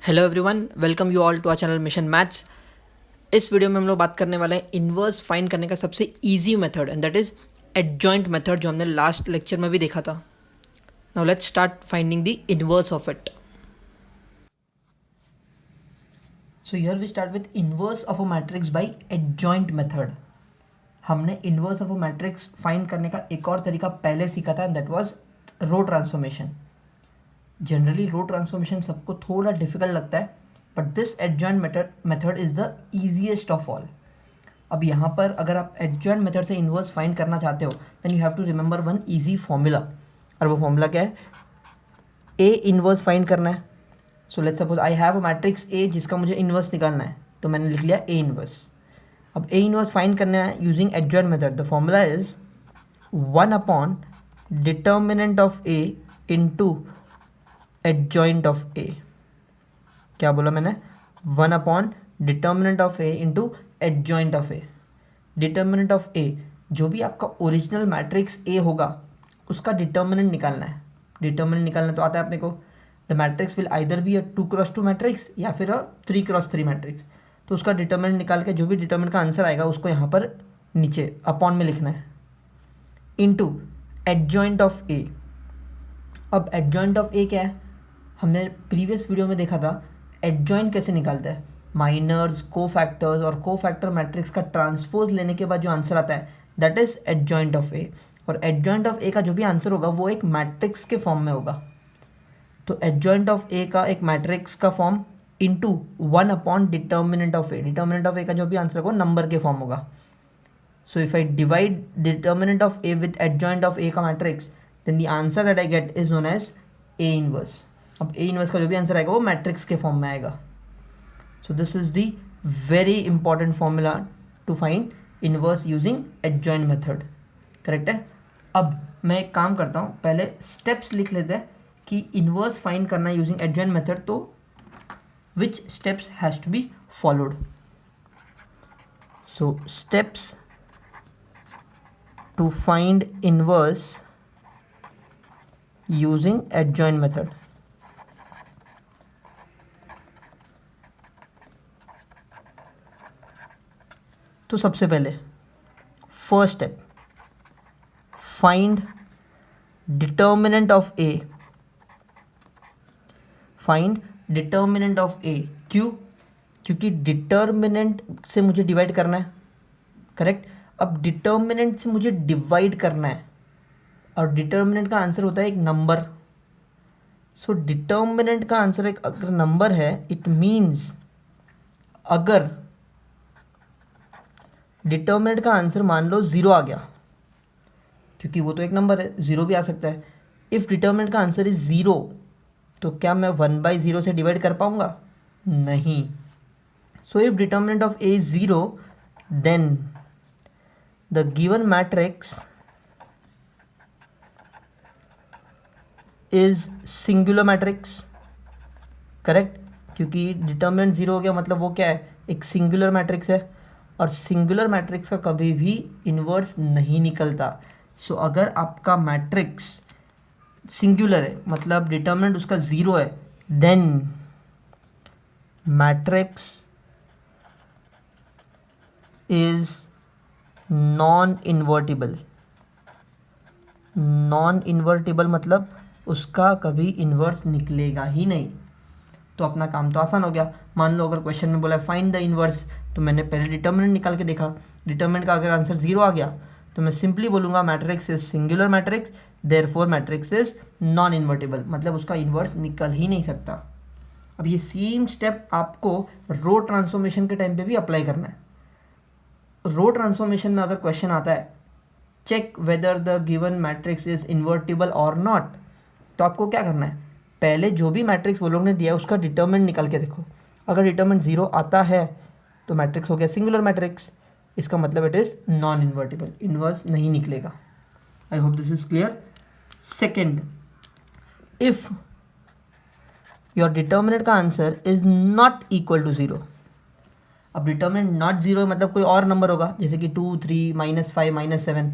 Hello everyone, welcome you all to our channel mission maths. इस video में हम लोग बात करने वाले हैं इन्वर्स फाइंड करने का सबसे easy method, and that is adjoint method, जो हमने लास्ट लेक्चर में भी देखा था। Now let's start finding the inverse of it. So here we start with inverse of a matrix by adjoint method. हमने inverse of a matrix find करने का एक और तरीका पहले सीखा था, and that was row transformation. Generally row transformation सबको थोड़ा डिफिकल्ट लगता है, but this adjoint method is the easiest of all. अब यहाँ पर अगर आप एडजॉइंट मेथड से इन्वर्स फाइंड करना चाहते हो, then you have to remember one easy formula. और वो फॉर्मूला क्या है? ए इन्वर्स फाइंड करना है। So let's suppose I have a matrix ए जिसका मुझे इन्वर्स निकालना है, तो मैंने लिख लिया ए इन्वर्स। अब ए इन्वर्स फाइंड करना है using adjoint method. The formula is 1 determinant of A into adjoint of A. क्या बोला मैंने? 1 determinant of A into adjoint of A. Determinant of A, जो भी आपका ओरिजिनल मैट्रिक्स ए होगा उसका डिटर्मिनेंट निकालना है। डिटर्मिनेंट निकालना तो आता है अपने को। The matrix will either be a 2x2 matrix या फिर अ 3x3 मैट्रिक्स। तो उसका डिटर्मिनेंट निकाल के जो भी डिटर्मिनेंट का आंसर आएगा उसको यहाँ पर नीचे अपॉन में लिखना है, इनटू एडजॉइंट ऑफ ए। अब एडजॉइंट ऑफ ए क्या है? हमने प्रीवियस वीडियो में देखा था एडजॉइंट कैसे निकालता है। माइनर्स, कोफैक्टर्स और कोफैक्टर मैट्रिक्स का ट्रांसपोज लेने के बाद जो आंसर आता है दैट इज एडजॉइंट ऑफ ए। और एडजॉइंट ऑफ ए का जो भी आंसर होगा वो एक मैट्रिक्स के फॉर्म में होगा। तो एडजॉइंट ऑफ ए का एक मैट्रिक्स का form into 1 determinant of A. Determinant of A का जो भी आंसर होगा नंबर के फॉर्म होगा। So if I divide determinant of A with adjoint of A का matrix, then the answer that I get is known as A inverse. अब A inverse का जो भी आंसर आएगा वो मैट्रिक्स के फॉर्म में आएगा। So this is the very important formula to find inverse using adjoint method. Correct है? अब मैं एक काम करता हूँ, पहले स्टेप्स लिख लेते हैं कि इनवर्स फाइंड करना यूजिंग एडजॉइंट मेथड, तो which steps has to be followed. So steps to find inverse using adjoint method. तो सबसे पहले first step, find determinant of A. Find determinant of A. क्यों? क्योंकि डिटर्मिनेंट से मुझे डिवाइड करना है। करेक्ट? अब डिटर्मिनेंट से मुझे डिवाइड करना है और डिटर्मिनेंट का आंसर होता है एक नंबर। सो डिटर्मिनेंट का आंसर एक अगर नंबर है, इट मीन्स अगर डिटर्मिनेंट का आंसर मान लो 0 आ गया, क्योंकि वो तो एक नंबर है, 0 भी आ सकता है। इफ़ डिटर्मिनेंट का आंसर इज 0, तो क्या मैं 1/0 से डिवाइड कर पाऊंगा? नहीं। So if determinant of A is 0, then the given matrix is singular matrix. Correct? क्योंकि डिटर्मिनेंट 0 हो गया मतलब वो क्या है? एक सिंगुलर मैट्रिक्स है, और सिंगुलर मैट्रिक्स का कभी भी इन्वर्स नहीं निकलता। सो अगर आपका मैट्रिक्स सिंगुलर है मतलब डिटर्मिनेंट उसका 0 है, then matrix is non invertible. Non invertible मतलब उसका कभी इन्वर्स निकलेगा ही नहीं। तो अपना काम तो आसान हो गया। मान लो अगर क्वेश्चन में बोला है फाइंड द इन्वर्स, तो मैंने पहले डिटर्मिनेंट निकाल के देखा। डिटर्मिनेंट का अगर आंसर 0 आ गया तो मैं सिंपली बोलूँगा matrix is singular matrix, therefore matrix is non invertible, मतलब उसका इन्वर्स निकल ही नहीं सकता। अब ये सेम स्टेप आपको रो ट्रांसफॉर्मेशन के टाइम पे भी अप्लाई करना है। रो ट्रांसफॉर्मेशन में अगर क्वेश्चन आता है check whether the given matrix is invertible और नॉट, तो आपको क्या करना है? पहले जो भी मैट्रिक्स वो लोग ने दिया है उसका डिटर्मिनेंट निकाल के देखो। अगर डिटर्मिनेंट 0 आता है तो मैट्रिक्स हो गया सिंगुलर मैट्रिक्स, इसका मतलब it is non invertible, inverse नहीं निकलेगा। I hope this is clear. Second, if your determinant का answer is not equal to 0। अब डिटर्मिनेंट नॉट 0 मतलब कोई और नंबर होगा, जैसे कि 2, 3, -5, -7,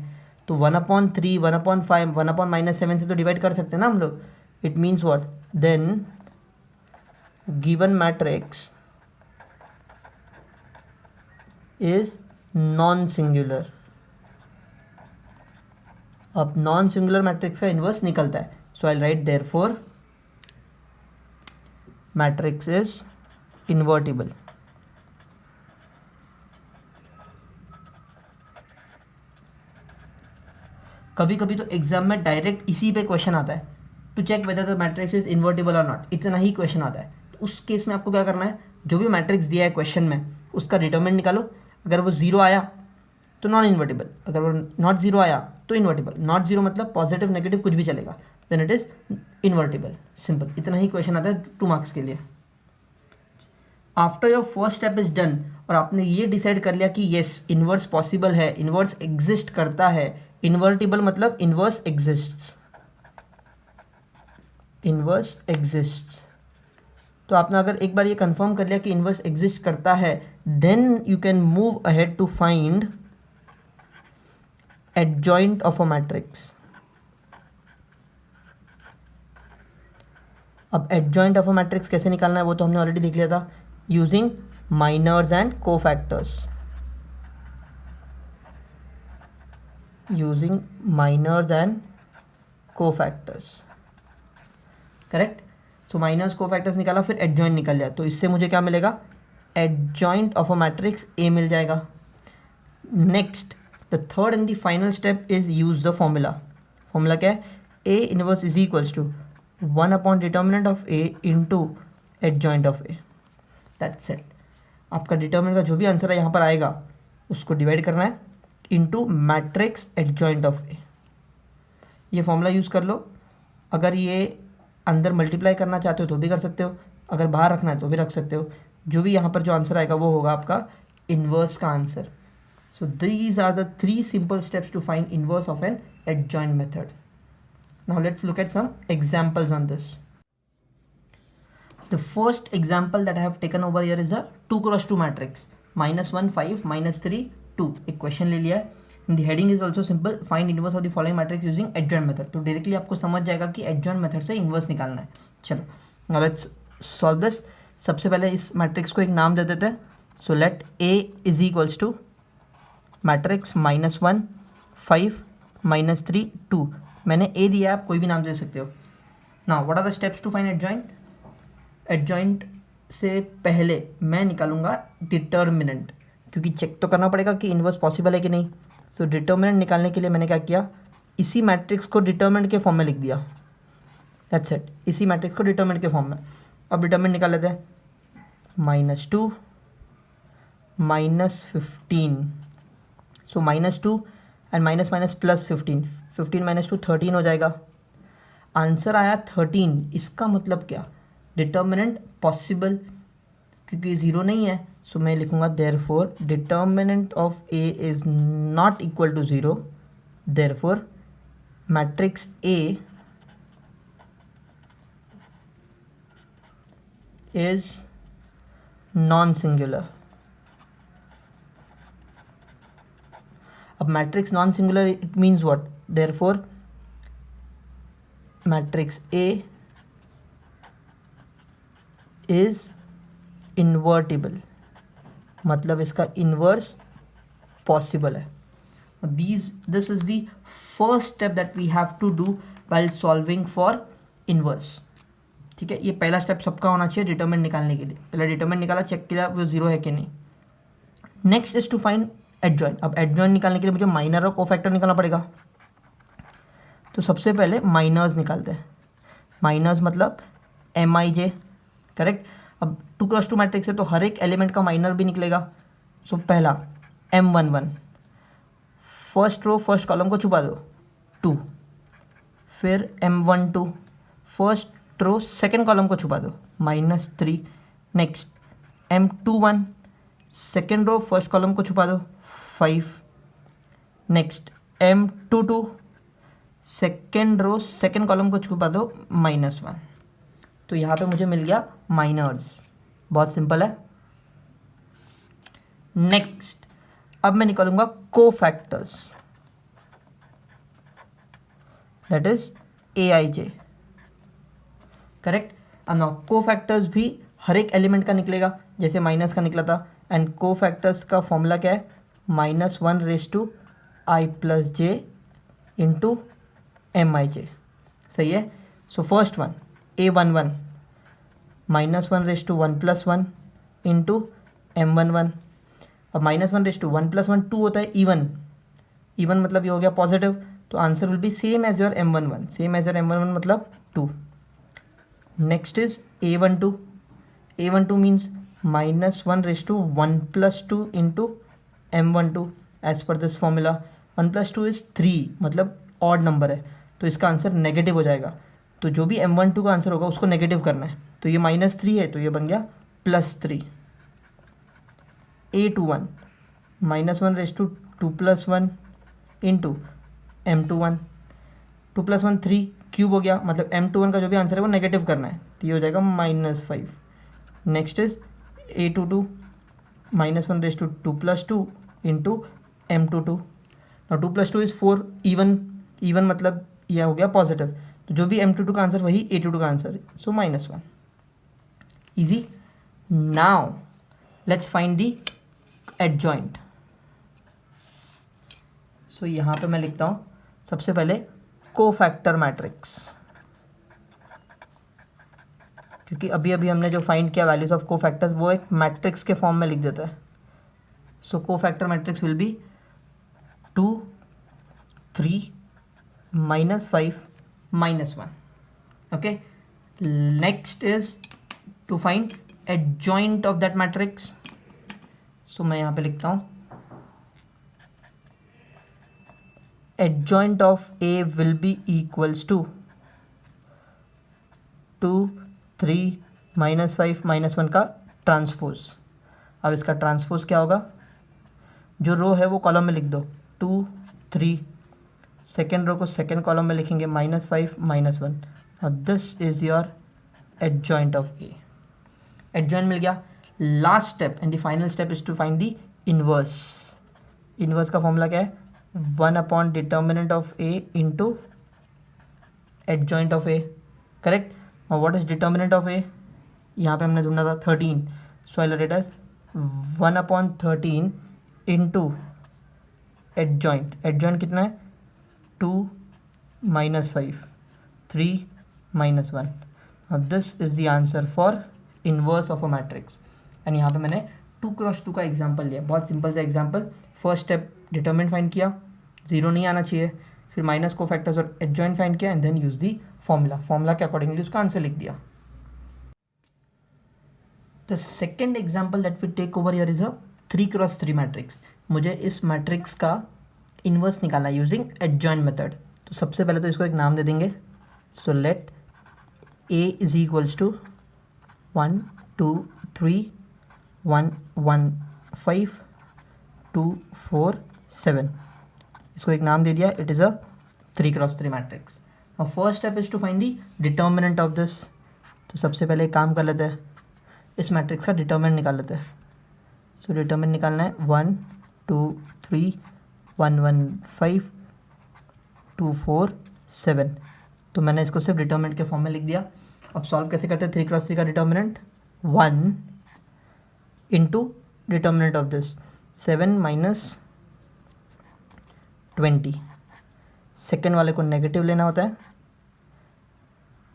तो 1/3, 1/5, 1/-7 से तो डिवाइड कर सकते हैं ना हम लोग। It means what? Then given matrix is non singular. अब नॉन सिंगुलर मैट्रिक्स का इन्वर्स निकलता है, so I write therefore matrix is invertible. कभी कभी तो एग्जाम में डायरेक्ट इसी पे क्वेश्चन आता है, to check whether the matrix is invertible और नॉट, इतना ही क्वेश्चन आता है। तो उस केस में आपको क्या करना है, जो भी मैट्रिक्स दिया है क्वेश्चन में उसका डिटरमिनेंट निकालो। अगर वो जीरो आया तो नॉन इन्वर्टिबल, अगर वो नॉट जीरो आया तो इन्वर्टिबल। नॉट जीरो मतलब पॉजिटिव नेगेटिव कुछ भी चलेगा, then it is invertible. Simple, इतना ही क्वेश्चन आता है 2 मार्क्स के लिए। After your first step is done, और आपने ये डिसाइड कर लिया कि येस इन्वर्स पॉसिबल है, इन्वर्स एग्जिस्ट करता है। इन्वर्टिबल मतलब इन्वर्स एग्जिस्ट्स, इन्वर्स एग्जिस्ट्स। तो आपने अगर एक बार ये कंफर्म कर लिया कि इन्वर्स एग्जिस्ट करता है, then you can move ahead to find adjoint of a matrix. अब एडजॉइंट ऑफ अ मैट्रिक्स कैसे निकालना है वो तो हमने ऑलरेडी देख लिया था, using minors and cofactors. Using minors and cofactors, correct. So minors cofactors निकाला, फिर एडजॉइंट निकल लिया, तो इससे मुझे क्या मिलेगा, adjoint of a matrix A मिल जाएगा। Next the third and the final step is use the formula. Formula क्या है, A inverse is equals to 1 upon determinant of A into adjoint of A. That's it. आपका determinant का जो भी answer है यहाँ पर आएगा उसको डिवाइड करना है इंटू मैट्रिक्स एडजॉइंट ऑफ ए। ये फॉर्मूला यूज़ कर लो। अगर ये अंदर मल्टीप्लाई करना चाहते हो तो भी कर सकते हो, अगर बाहर रखना है तो भी रख सकते हो। जो भी यहाँ पर जो आंसर आएगा वो होगा आपका इन्वर्स का answer. So these are the 3 simple steps to find inverse of an adjoint method. Now let's look at some examples on this. The first example that I have taken over here is a 2 cross 2 matrix, -1 5 -3 2। एक question ले लिया है। The heading is also simple, find inverse of the following matrix using adjoint method। तो directly आपको समझ जाएगा कि adjoint method से इन्वर्स निकालना है। चलो now let's solve this। सबसे पहले इस मैट्रिक्स को एक नाम दे देते हैं। So let A is equals to matrix -1 5 -3 2। मैंने A दिया, आप कोई भी नाम दे सकते हो। Now what are the steps to find adjoint. Adjoint से पहले मैं निकालूंगा डिटर्मिनेंट, क्योंकि चेक तो करना पड़ेगा कि इन्वर्स पॉसिबल है कि नहीं। सो डिटर्मिनेंट निकालने के लिए मैंने क्या किया, इसी मैट्रिक्स को डिटर्मिनेंट के फॉर्म में लिख दिया। दैट्स इट, इसी मैट्रिक्स को डिटर्मिनेंट के फॉर्म में। अब डिटर्मिनेंट निकाल लेते हैं, -2 -15। सो -2 एंड माइनस माइनस प्लस 15, 15 - 2 13 हो जाएगा। आंसर आया 13। इसका मतलब क्या, डिटर्मिनेंट पॉसिबल, क्योंकि ज़ीरो नहीं है। सो मैं लिखूंगा therefore determinant of A is not equal to 0, therefore matrix A is non singular. अब matrix non singular it means what, therefore matrix A is invertible, मतलब इसका इन्वर्स पॉसिबल है। This is the first step that we have to do while solving for inverse. ठीक है, ये पहला step सबका होना चाहिए डिटरमिनेंट निकालने के लिए। पहले डिटरमिनेंट निकाला, चेक किया वो 0 है कि नहीं। Next is to find adjoint. अब एडजॉइंट निकालने के लिए मुझे माइनर और कोफैक्टर निकालना पड़ेगा। तो सबसे पहले माइनर्स निकालते हैं। माइनर्स मतलब MIJ, करेक्ट। अब 2 क्रॉस 2 मैट्रिक्स है तो हर एक एलिमेंट का माइनर भी निकलेगा। सो पहला M11, first row first column को छुपा दो 2। फिर M12, first row second column को छुपा दो -3। Next M21, second row first column को छुपा दो 5। Next M22, second row second column को छुपा दो -1। तो यहाँ पे मुझे मिल गया माइनर्स। बहुत सिंपल है। नेक्स्ट अब मैं निकालूंगा cofactors, that is AIJ, correct. अब नाउ कोफैक्टर्स भी हर एक एलिमेंट का निकलेगा, जैसे माइनस का निकला था। एंड को फैक्टर्स का फॉर्मूला क्या है, -1/i+j इंटू mij। सही है। So first one a11 -1/1+1 into m11। अब -1/1+1 2 होता है इवन, इवन मतलब ये हो गया पॉजिटिव, तो answer will be same as your m11, same as your m11 मतलब 2। Next is a12, a12 means -1/1+2 into m12 as per this formula. 1+2 is 3 मतलब ऑड नंबर है, तो इसका आंसर नेगेटिव हो जाएगा। तो जो भी m12 का आंसर होगा उसको नेगेटिव करना है, तो ये -3 है तो ये बन गया +3। a21 -1/2+1 इंटू m21, 2+1 3 क्यूब हो गया, मतलब m21 का जो भी आंसर है वो नेगेटिव करना है, तो ये हो जाएगा -5। Next is a22 -1/2+2 into m22। और 2+2 इज़ 4 इवन, इवन मतलब यह हो गया पॉजिटिव, तो जो भी m22 का आंसर वही a22 का आंसर है, so -1। Easy. Now let's find the adjoint. So यहाँ पे मैं लिखता हूँ सबसे पहले कोफैक्टर मैट्रिक्स, क्योंकि अभी अभी हमने जो फाइंड किया वैल्यूज ऑफ कोफैक्टर्स वो एक मैट्रिक्स के फॉर्म में लिख देता है। So cofactor matrix will be 2 3 -5 -1। Okay, next is to find adjoint of that matrix. So मैं यहाँ पे लिखता हूँ adjoint of A will be equals to 2 3 -5 -1 का ट्रांसपोज। अब इसका ट्रांसपोज क्या होगा, जो रो है वो कॉलम में लिख दो 2 3, सेकेंड रो को सेकेंड कॉलम में लिखेंगे -5 -1, और this is your adjoint of A. Adjoint मिल गया। Last step and the final step is to find the inverse. Inverse का फॉर्मूला क्या है, 1 determinant of A into adjoint of A. Correct. और what is determinant of A, यहाँ पे हमने ढूंढा था 13, so I let it as 1/13 into adjoint. Adjoint कितना है 2 -5 3 -1, और this is the answer for inverse of a matrix. And यहाँ पे मैंने 2x2 का एग्जाम्पल लिया, बहुत सिंपल सा example. First step determinant find किया, जीरो नहीं आना चाहिए, फिर माइनस को फैक्टर्स और एडजॉइंट फाइंड किया, and then use the formula के अकॉर्डिंगली उसका आंसर लिख दिया। The second example that we take over here is a 3x3 matrix. मुझे इस मैट्रिक्स का इनवर्स निकालना है यूजिंग एडजॉइंट मेथड। तो सबसे पहले तो इसको एक नाम दे देंगे। So let A is equals to 1 2 3 1 1 5 2 4 7। इसको एक नाम दे दिया, it is a 3x3 matrix. और first step is to find the determinant of this. तो सबसे पहले एक काम कर लेते हैं, इस मैट्रिक्स का डिटर्मिनेंट निकाल लेते हैं। सो डिटर्मिनेंट निकालना है 1 2 3 1 1 5 2 4 7। तो मैंने इसको सिर्फ डिटर्मिनेंट के फॉर्म में लिख दिया। अब सॉल्व कैसे करते हैं 3x3 का determinant, 1 into determinant of this 7 -20। Second वाले को नेगेटिव लेना होता है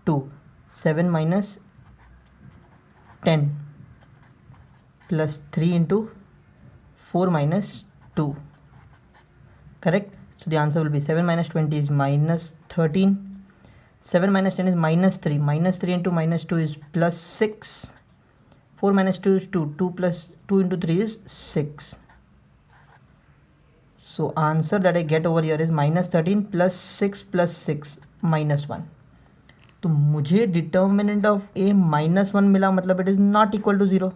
2, 7 -10 plus 3 into 4 -2। Correct. So the answer will be 7 -20 is -13. 7 -10 is -3. -3 into -2 is +6. 4 -2 is 2. 2 plus 2 into 3 is 6. So answer that I get over here is -13 plus 6 plus 6 -1. तो मुझे determinant of ए -1 मिला, मतलब it is not equal to 0।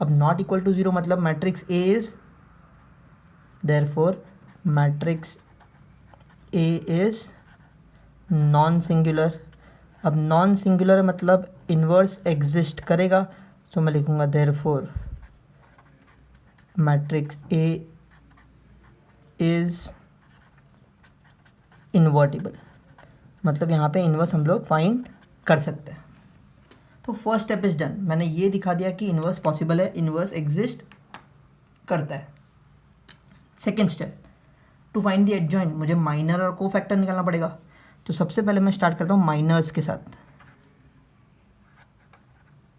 अब not equal to 0 मतलब matrix A is, therefore matrix A is non singular. अब non singular मतलब inverse exist करेगा, so मैं लिखूंगा therefore matrix A is invertible. मतलब यहाँ पे इन्वर्स हम लोग फाइंड कर सकते हैं। तो फर्स्ट स्टेप इज डन, मैंने ये दिखा दिया कि इन्वर्स पॉसिबल है, इन्वर्स एग्जिस्ट करता है। Second step, to find the adjoint, मुझे माइनर और को फैक्टर निकालना पड़ेगा। तो सबसे पहले मैं स्टार्ट करता हूँ माइनर्स के साथ,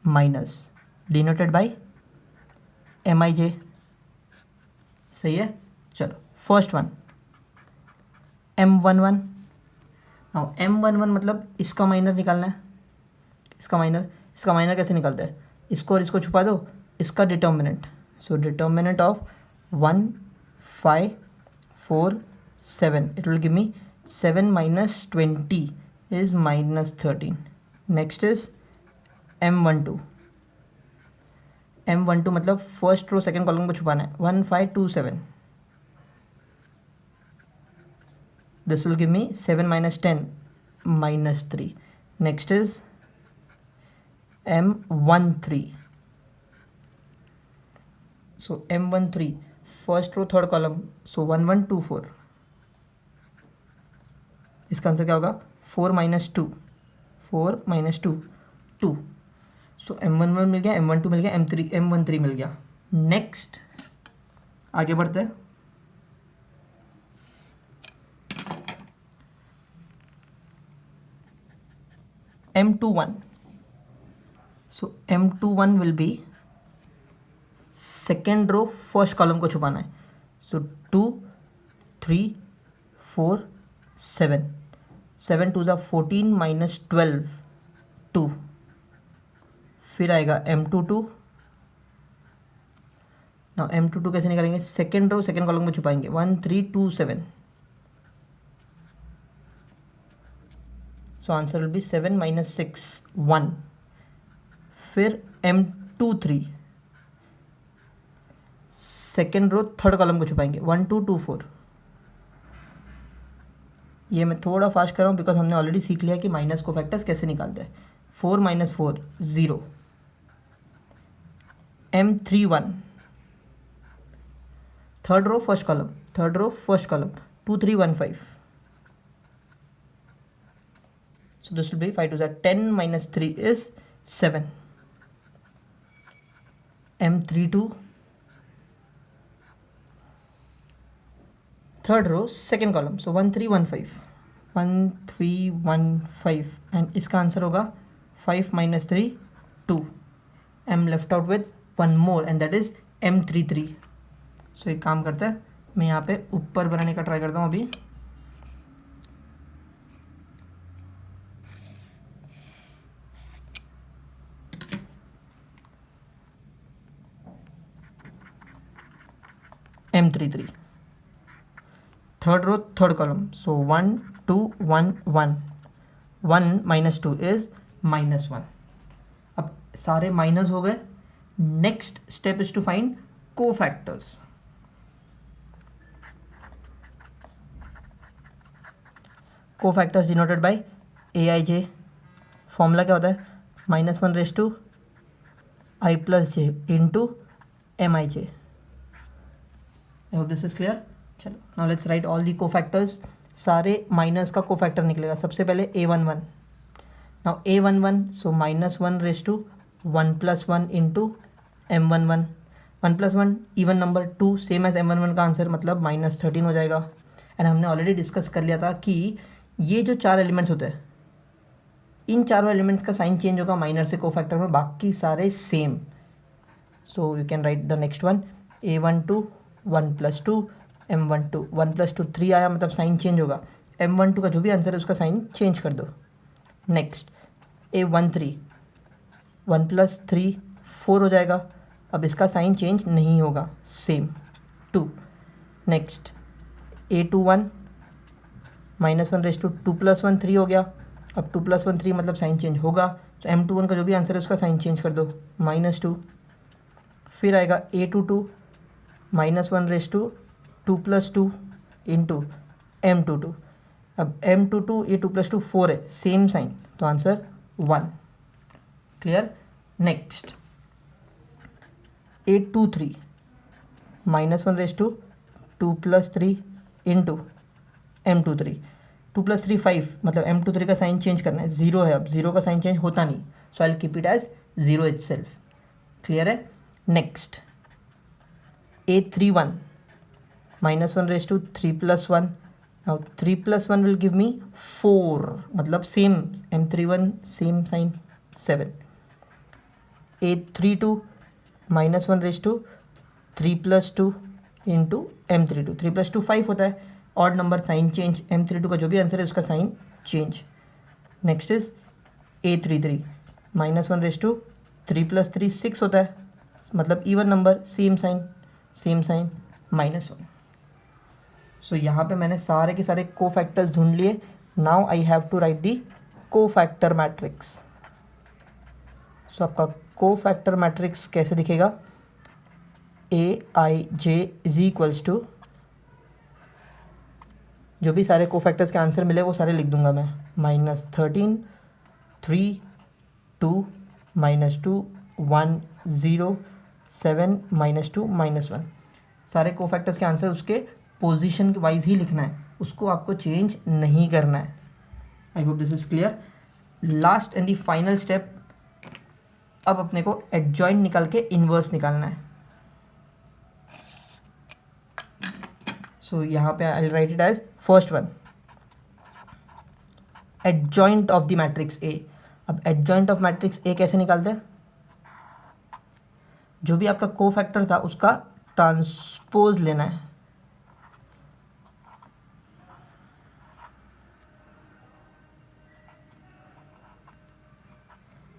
माइनस डिनोटेड बाय MIJ, सही है। चलो first one M11, now M11 मतलब इसका माइनर निकालना है, इसका माइनर कैसे निकालते हैं, इसको और इसको छुपा दो, इसका determinant, so determinant of 1 5 4 7, it will give me 7 minus 20 is minus 13. Next is M12, मतलब फर्स्ट रो सेकेंड कॉलम को छुपाना है, 1 5 2 7, this will give me 7 minus 10 minus 3. Next is M13, so M13 first row third column, so 1 1 2 4, इसका answer क्या होगा 4 minus 2 2, सो M11 मिल गया, M12 मिल गया, M13 मिल गया। नेक्स्ट आगे बढ़ते हैं, M21, so M21 will be second row first column को छुपाना है, सो 2 3 4 7, 7 2 ज़ा 14 minus 12 2, फिर आएगा M22, नाउ M22 कैसे निकालेंगे, सेकेंड रो सेकेंड कॉलम को छुपाएंगे, 1 3 2 7, so answer will B 7 minus 6 1, फिर M23 second row third column को छुपाएंगे, 1 2 2 4, ये मैं थोड़ा फास्ट कर रहा हूँ बिकॉज हमने ऑलरेडी सीख लिया कि माइनस को फैक्टर्स कैसे निकालते हैं। 4 minus 4 0, M31 third row first column 2 3 1 5, so this will be 5 2 ज़ा 10 minus 3 is 7, M32 third row second column, so 1 3 1 5 and इसका आंसर होगा 5 minus 3 2, M left out with one more and that is M33। So एक काम करता है, मैं यहाँ पे ऊपर बनाने का ट्राई करता हूँ अभी, M33 third row third column, so 1 2 1 1, 1 minus 2 is -1। अब सारे माइनस हो गए, next step is to find cofactors. Cofactors denoted by AIJ, formula क्या होता है, -1 raised to I plus j into MIJ। I hope this is clear. चलो now let's write all the cofactors, सारे minors का cofactor निकलेगा। सबसे पहले A11, now A11 so -1 raised to 1 + 1 into M11, 1 + 1 even number 2 same as M11 का answer, मतलब -13 हो जाएगा। एंड हमने ऑलरेडी डिस्कस कर लिया था कि ये जो चार एलिमेंट्स होते हैं, इन चारों एलिमेंट्स का साइन चेंज होगा माइनर से कोफैक्टर में, बाकी सारे same. So you can write the next one, A12 1 + 2 M12, 1 + 2 3 आया, मतलब साइन चेंज होगा। M12 का जो भी आंसर है उसका साइन चेंज कर दो। नेक्स्ट A13 1 + 3 4 हो जाएगा, अब इसका साइन चेंज नहीं होगा, same 2। Next A21 -1 raised to 2 + 1 3 हो गया, अब 2 + 1 3 मतलब साइन चेंज होगा। तो M21 का जो भी आंसर है उसका साइन चेंज कर दो, -2। फिर आएगा A22 -1 raised to 2 + 2 into M22, अब M22 ये 2 + 2 4 है, सेम साइन, तो answer 1। Clear. Next A23 -1 raised to 2 + 3 into M23, 2 + 3 5, मतलब M23 का साइन चेंज करना है, 0 है, अब 0 का साइन चेंज होता नहीं, so I keep it as 0 itself. Clear है? Next A31 -1 raised to 3 plus 1. Now 3 plus 1 will give me 4, मतलब same M31 same sign 7. A32 -1 raised to 3 plus 2 into M32. 3 plus 2 5 होता है. Odd number sign change. M32 का जो भी answer है उसका sign change. Next is A33 -1 raised to 3 plus 3 6 होता है, मतलब इवन नंबर सेम साइन -1. सो यहाँ पे मैंने सारे के सारे को फैक्टर्स ढूंढ लिए. Now I have to write the cofactor matrix. सो आपका को फैक्टर मैट्रिक्स कैसे दिखेगा? AIJ इज इक्वल्स टू, जो भी सारे को फैक्टर्स के आंसर मिले वो सारे लिख दूंगा मैं. -13 3 2 -2 1 0 7 -2 -1. सारे को फैक्टर्स के आंसर उसके पोजीशन वाइज ही लिखना है, उसको आपको चेंज नहीं करना है. आई hope this is clear. Last and the final step, अब अपने को एडजॉइंट निकाल के इन्वर्स निकालना है. सो यहाँ पे I write it as first one, adjoint of the matrix A. अब एडजॉइंट ऑफ मैट्रिक्स ए कैसे निकालते हैं? जो भी आपका को फैक्टर था उसका ट्रांसपोज लेना है.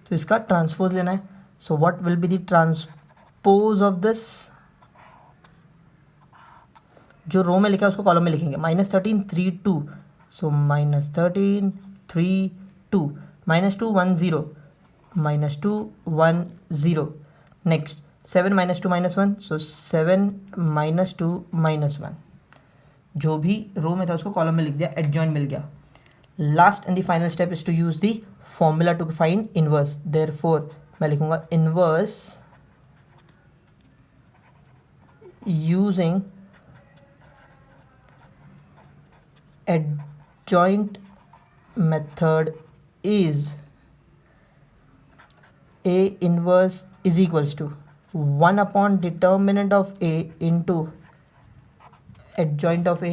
तो इसका ट्रांसपोज लेना है. So what will be the transpose of this? जो रो में लिखा है उसको कॉलम में लिखेंगे. -13 3 2. सो -13 3 2 -2 1 0 -2 1 0. नेक्स्ट 7 -2 -1. सो 7 -2 -1. जो भी रो में था उसको कॉलम में लिख दिया, एडजॉइंट मिल गया. Last and the final step is to use the formula to find inverse. Therefore मैं लिखूंगा inverse using adjoint method is A inverse is equals to 1 upon determinant of A into adjoint of A.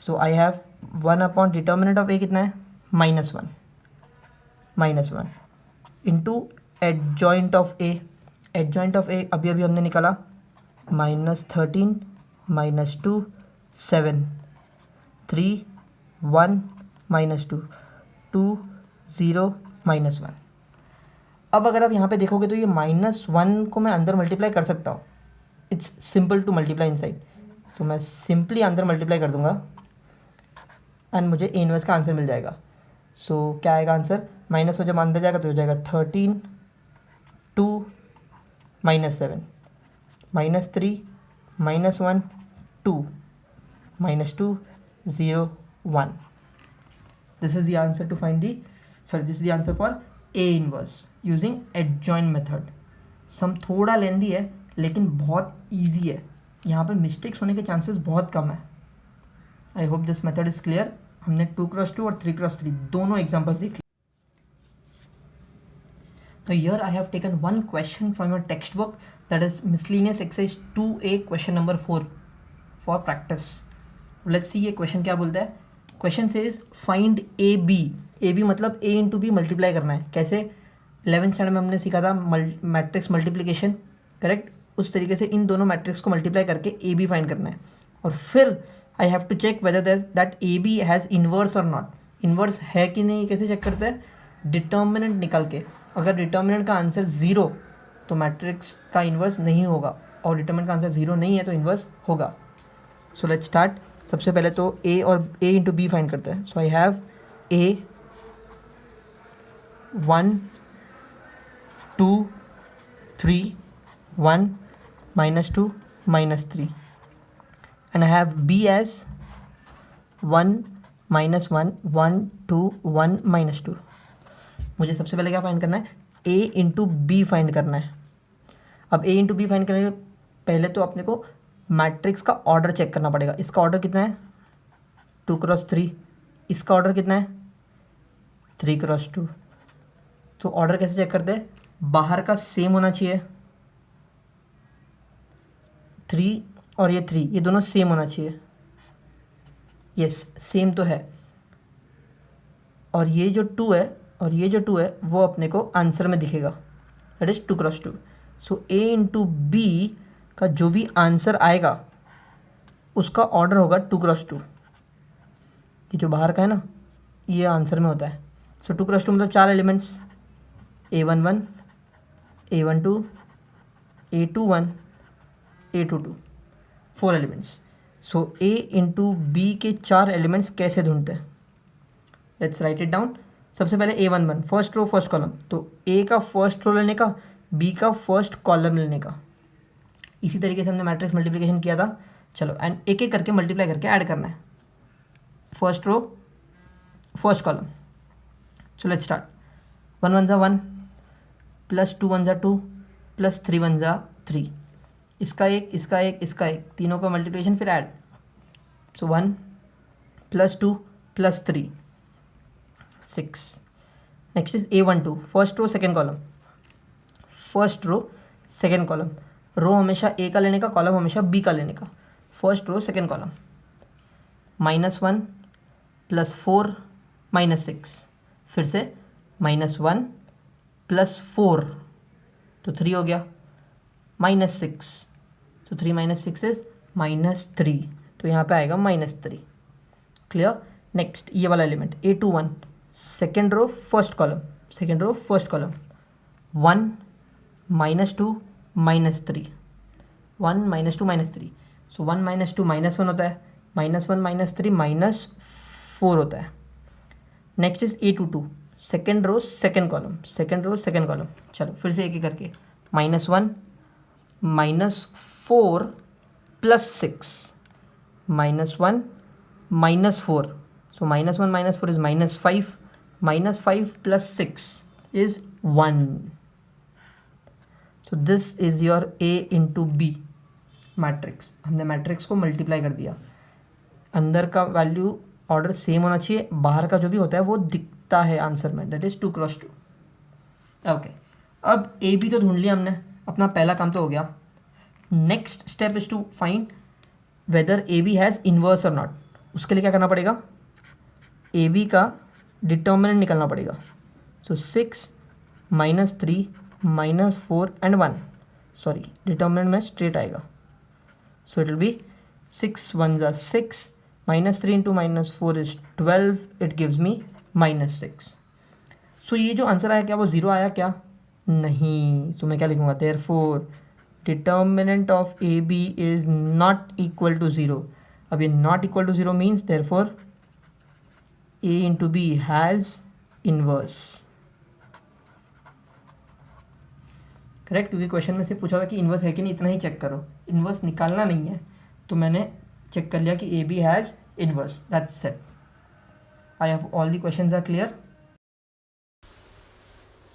So I have 1 upon determinant of A कितना है? -1 into adjoint of A. adjoint of A अभी हमने निकाला -13 -2 7 3 1 -2 2 0 -1. अब अगर आप यहाँ पे देखोगे तो ये -1 को मैं अंदर मल्टीप्लाई कर सकता हूँ. It's simple to multiply inside. So मैं सिंपली अंदर मल्टीप्लाई कर दूंगा एंड मुझे ए इनवर्स का आंसर मिल जाएगा. सो क्या आएगा आंसर? माइनस हो जब अंदर जाएगा तो हो जाएगा 13 2 -7 -3 -1 2 -2 0 1. This is the answer to find the, sorry, this is the answer for A inverse using adjoint method. सम थोड़ा लेंदी है लेकिन बहुत ईजी है. यहाँ पर मिस्टेक्स होने के चांसेस बहुत कम है. आई hope this method is clear. हमने 2x2 और 3x3 दोनों एग्जाम्पल्स दी. तो here I have taken one question from your textbook, that is miscellaneous exercise 2A question number 4 for practice. Let's see ये क्वेश्चन क्या बोलता है. Question says find A B मतलब A into B multiply करना है. कैसे? 11th standard में हमने सीखा था मैट्रिक्स मल्टीप्लिकेशन, करेक्ट? उस तरीके से इन दोनों मैट्रिक्स को मल्टीप्लाई करके ए बी फाइंड करना है. और फिर I have to check whether that A B has inverse और नॉट. इन्वर्स है कि नहीं कैसे चेक करते हैं? डिटर्मिनेंट निकाल के. अगर डिटर्मिनेंट का आंसर 0 तो मैट्रिक्स का इन्वर्स नहीं होगा, और डिटर्मिनेंट का आंसर 0 नहीं है तो इन्वर्स होगा. सो लेट्स स्टार्ट. सबसे पहले तो ए और ए इंटू बी फाइंड करते हैं. सो I have a 1 2 3 1 -2 -3 and I have b as 1 -1 1 2 1 -2. मुझे सबसे पहले क्या फाइंड करना है? a इंटू बी फाइंड करना है. अब a इंटू बी फाइंड करने के पहले तो अपने को मैट्रिक्स का ऑर्डर चेक करना पड़ेगा. इसका ऑर्डर कितना है? 2x3. इसका ऑर्डर कितना है? 3x2. तो ऑर्डर कैसे चेक करते हैं, बाहर का सेम होना चाहिए, 3 और ये 3 ये दोनों सेम होना चाहिए, यस सेम तो है, और ये जो 2 है और ये जो 2 है वो अपने को आंसर में दिखेगा, that is 2 cross 2। So A into B का जो भी आंसर आएगा उसका ऑर्डर होगा 2 क्रॉस 2। ये जो बाहर का है ना ये आंसर में होता है। सो 2 क्रॉस 2 मतलब 4 elements, A11, A12, A21, A22, 4 elements. So A into B के 4 एलिमेंट्स कैसे ढूंढते हैं, लेट्स राइट इट डाउन। सबसे पहले A11 first row first column, तो A का फर्स्ट रो लेने का, B का फर्स्ट कॉलम लेने का। इसी तरीके से हमने मैट्रिक्स मल्टीप्लिकेशन किया था। चलो एंड एक एक करके मल्टीप्लाई करके ऐड करना है, first row first column. So let's start, 1 1 1 plus 2 1 2 plus 3 1 3, इसका एक इसका एक इसका एक, तीनों का मल्टीप्लिकेशन फिर add. So 1 plus 2 plus 3 6। Next is A12 first row second column, first row second column, row हमेशा ए का लेने का, कॉलम हमेशा बी का लेने का, first row second column. -1 plus 4 -6, फिर से -1 प्लस 4 तो 3 हो गया, -6 तो 3 - 6 इज -3, तो यहाँ पे आएगा -3। क्लियर। नेक्स्ट ये वाला element A21 second row first column, second row first column, 1 -2 -3, 1 -2 -3, so 1 -2 -1 होता है, -1 -3 -4 होता है। Next is A22 second row second column, second row second column. चलो फिर से एक एक करके, -1 -4 plus 6, -1 -4, so -1 -4 is -5, -5 plus 6 is 1. So this is your A into B matrix. हमने मैट्रिक्स को मल्टीप्लाई कर दिया, अंदर का वैल्यू ऑर्डर सेम होना चाहिए, बाहर का जो भी होता है वो दिखता है आंसर में, दैट इज 2 क्रॉस 2। ओके, अब ए बी तो ढूंढ लिया हमने, अपना पहला काम तो हो गया। Next step is to find whether A B has inverse और नॉट। उसके लिए क्या करना पड़ेगा, ए बी का डिटर्मिनेंट निकलना पड़ेगा। सो 6 -3 -4 एंड 1, सॉरी डिटर्मिनेंट में स्ट्रेट आएगा, so it will be 6 1 6, -3 into -4 is 12, it gives me -6। सो ये जो आंसर आया क्या वो 0 आया क्या, नहीं। सो मैं क्या लिखूँगा, therefore determinant of A B is not equal to 0। अब ये not equal to 0 means therefore A into B has inverse, correct. क्योंकि क्वेश्चन में से पूछा था कि इन्वर्स है कि नहीं, इतना ही चेक करो, इन्वर्स निकालना नहीं है, तो मैंने चेक कर लिया कि A B has inverse, that's it. I hope all the questions are clear.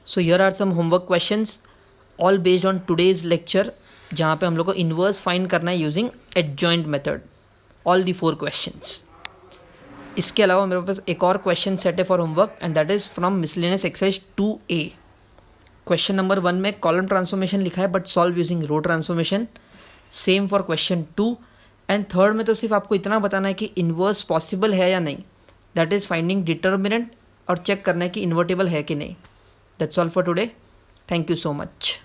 So here are some homework questions all based on today's lecture, जहाँ पे हम लोग को इन्वर्स फाइंड करना है using adjoint method, all the 4 questions. इसके अलावा मेरे पास एक और क्वेश्चन सेट है for homework, and that is from miscellaneous exercise 2A। Question number 1 में कॉलम ट्रांसफॉर्मेशन लिखा है but solve using row transformation, same for question 2 and third में तो सिर्फ आपको इतना बताना है कि इन्वर्स पॉसिबल है या नहीं, दैट इज़ फाइंडिंग डिटर्मिनेंट और चेक करना है कि इन्वर्टेबल है कि नहीं। That's all for today, thank you so much.